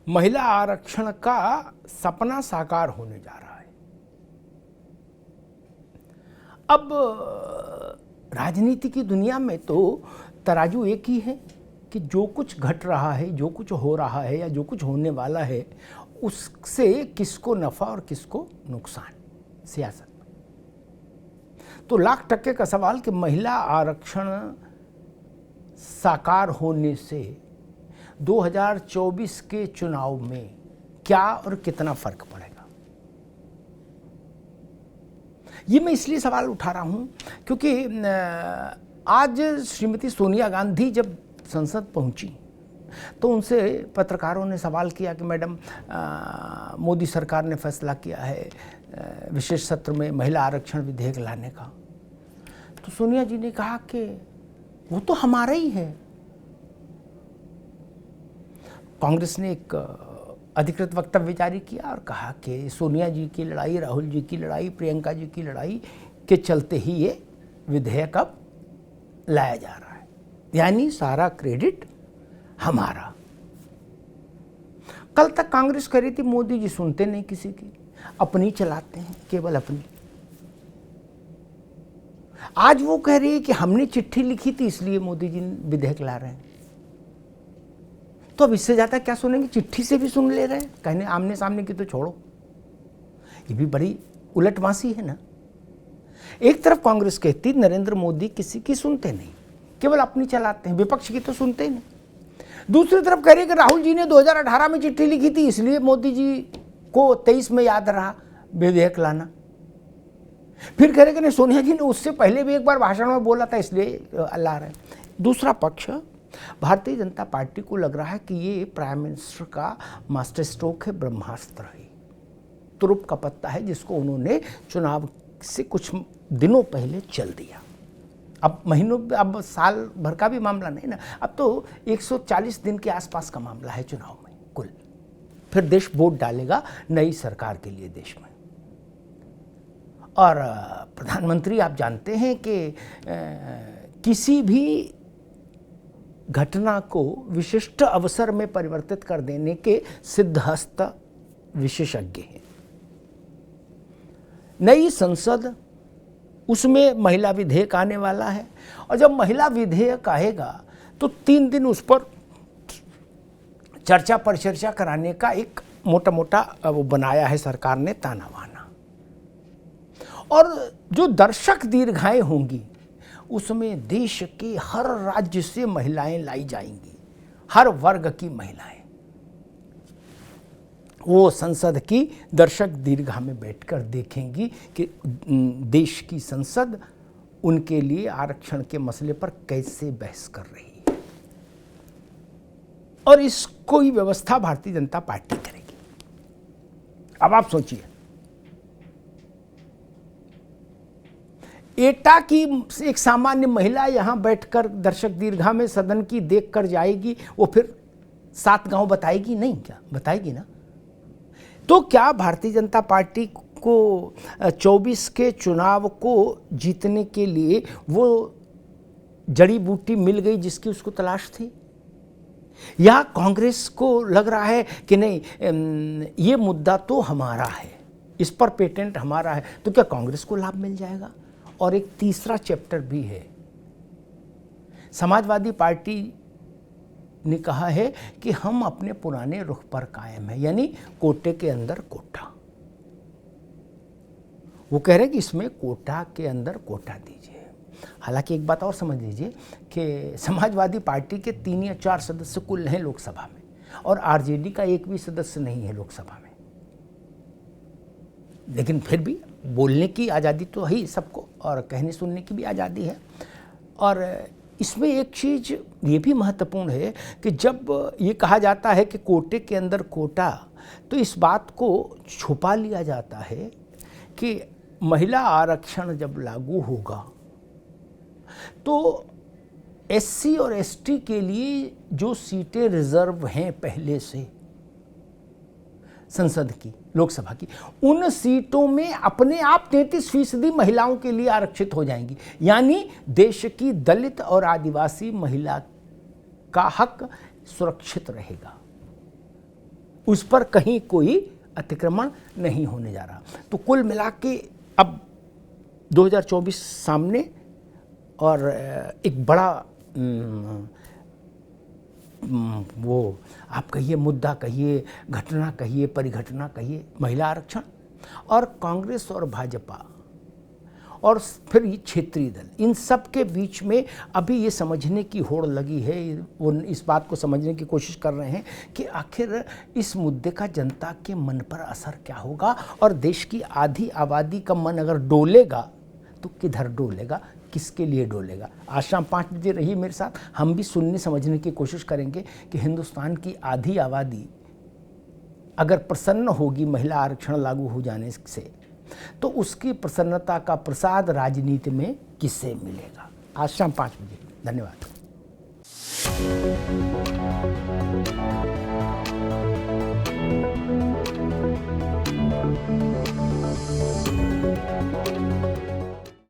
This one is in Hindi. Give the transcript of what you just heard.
महिला आरक्षण का सपना साकार होने जा रहा है। अब राजनीति की दुनिया में तो तराजू एक ही है कि जो कुछ घट रहा है, जो कुछ हो रहा है या जो कुछ होने वाला है, उससे किसको नफा और किसको नुकसान, सियासत में। तो लाख टक्के का सवाल कि महिला आरक्षण साकार होने से 2024 के चुनाव में क्या और कितना फर्क पड़ेगा। ये मैं इसलिए सवाल उठा रहा हूं क्योंकि आज श्रीमती सोनिया गांधी जब संसद पहुंची तो उनसे पत्रकारों ने सवाल किया कि मैडम, मोदी सरकार ने फैसला किया है विशेष सत्र में महिला आरक्षण विधेयक लाने का। तो सोनिया जी ने कहा कि वो तो हमारा ही है। कांग्रेस ने एक अधिकृत वक्तव्य जारी किया और कहा कि सोनिया जी की लड़ाई, राहुल जी की लड़ाई, प्रियंका जी की लड़ाई के चलते ही ये विधेयक अब लाया जा रहा है, यानी सारा क्रेडिट हमारा। कल तक कांग्रेस कह रही थी मोदी जी सुनते नहीं किसी की, अपनी चलाते हैं, केवल अपनी। आज वो कह रही है कि हमने चिट्ठी लिखी थी इसलिए मोदी जी विधेयक ला रहे हैं। तो अब इससे ज्यादा क्या सुनेंगे? चिट्ठी से भी सुन ले रहे हैं, कहने आमने सामने की तो छोड़ो। ये भी बड़ी उलटवासी है ना। एक तरफ कांग्रेस कहती नरेंद्र मोदी किसी की सुनते नहीं, केवल अपनी चलाते हैं, विपक्ष की तो सुनते ही नहीं। दूसरी तरफ कह रही कि राहुल जी ने 2018 में चिट्ठी लिखी थी इसलिए मोदी जी को 23 में याद रहा विधेयक लाना। फिर कह रहे कि नहीं, सोनिया जी ने उससे पहले भी एक बार भाषण में बोला था इसलिए ला रहे हैं। दूसरा पक्ष, भारतीय जनता पार्टी को लग रहा है कि ये प्राइम मिनिस्टर का मास्टर स्ट्रोक है, ब्रह्मास्त्र है, तुरुप का पत्ता है जिसको उन्होंने चुनाव से कुछ दिनों पहले चल दिया। अब महीनों, अब साल भर का भी मामला नहीं ना, अब तो 140 दिन के आसपास का मामला है चुनाव में कुल। फिर देश वोट डालेगा नई सरकार के लिए देश में। और प्रधानमंत्री आप जानते हैं कि किसी भी घटना को विशिष्ट अवसर में परिवर्तित कर देने के सिद्धहस्त विशेषज्ञ हैं। नई संसद, उसमें महिला विधेयक आने वाला है और जब महिला विधेयक आएगा तो 3 दिन उस पर चर्चा परिचर्चा कराने का एक मोटा मोटा वो बनाया है सरकार ने, ताना बाना। और जो दर्शक दीर्घाएं होंगी उसमें देश के हर राज्य से महिलाएं लाई जाएंगी, हर वर्ग की महिलाएं। वो संसद की दर्शक दीर्घा में बैठकर देखेंगी कि देश की संसद उनके लिए आरक्षण के मसले पर कैसे बहस कर रही है। और इसको ही व्यवस्था भारतीय जनता पार्टी करेगी। अब आप सोचिए, एटा की एक सामान्य महिला यहां बैठकर दर्शक दीर्घा में सदन की देखकर जाएगी, वो फिर 7 गांव बताएगी नहीं? क्या बताएगी ना। तो क्या भारतीय जनता पार्टी को 24 के चुनाव को जीतने के लिए वो जड़ी बूटी मिल गई जिसकी उसको तलाश थी? या कांग्रेस को लग रहा है कि नहीं, ये मुद्दा तो हमारा है, इस पर पेटेंट हमारा है, तो क्या कांग्रेस को लाभ मिल जाएगा? और एक तीसरा चैप्टर भी है। समाजवादी पार्टी ने कहा है कि हम अपने पुराने रुख पर कायम हैं, यानी कोटे के अंदर कोटा। वो कह रहे कि इसमें कोटा के अंदर कोटा दीजिए। हालांकि एक बात और समझ लीजिए कि समाजवादी पार्टी के 3 या 4 सदस्य कुल हैं लोकसभा में, और आरजेडी का एक भी सदस्य नहीं है लोकसभा में। लेकिन फिर भी बोलने की आज़ादी तो है ही सबको, और कहने सुनने की भी आज़ादी है। और इसमें एक चीज़ ये भी महत्वपूर्ण है कि जब ये कहा जाता है कि कोटे के अंदर कोटा, तो इस बात को छुपा लिया जाता है कि महिला आरक्षण जब लागू होगा तो एससी और एसटी के लिए जो सीटें रिजर्व हैं पहले से संसद की, लोकसभा की, उन सीटों में अपने आप 33% महिलाओं के लिए आरक्षित हो जाएंगी। यानी देश की दलित और आदिवासी महिला का हक सुरक्षित रहेगा। उस पर कहीं कोई अतिक्रमण नहीं होने जा रहा। तो कुल मिला के अब 2024 सामने और एक बड़ा वो आप कहिए मुद्दा कहिए, घटना कहिए, परिघटना कहिए, महिला आरक्षण, और कांग्रेस और भाजपा और फिर ये क्षेत्रीय दल, इन सब के बीच में अभी ये समझने की होड़ लगी है, वो इस बात को समझने की कोशिश कर रहे हैं कि आखिर इस मुद्दे का जनता के मन पर असर क्या होगा, और देश की आधी आबादी का मन अगर डोलेगा तो किधर डोलेगा, किसके लिए डोलेगा। आज शाम 5 बजे रहिए मेरे साथ, हम भी सुनने समझने की कोशिश करेंगे कि हिंदुस्तान की आधी आबादी अगर प्रसन्न होगी महिला आरक्षण लागू हो जाने से, तो उसकी प्रसन्नता का प्रसाद राजनीति में किससे मिलेगा। आज शाम 5 बजे। धन्यवाद।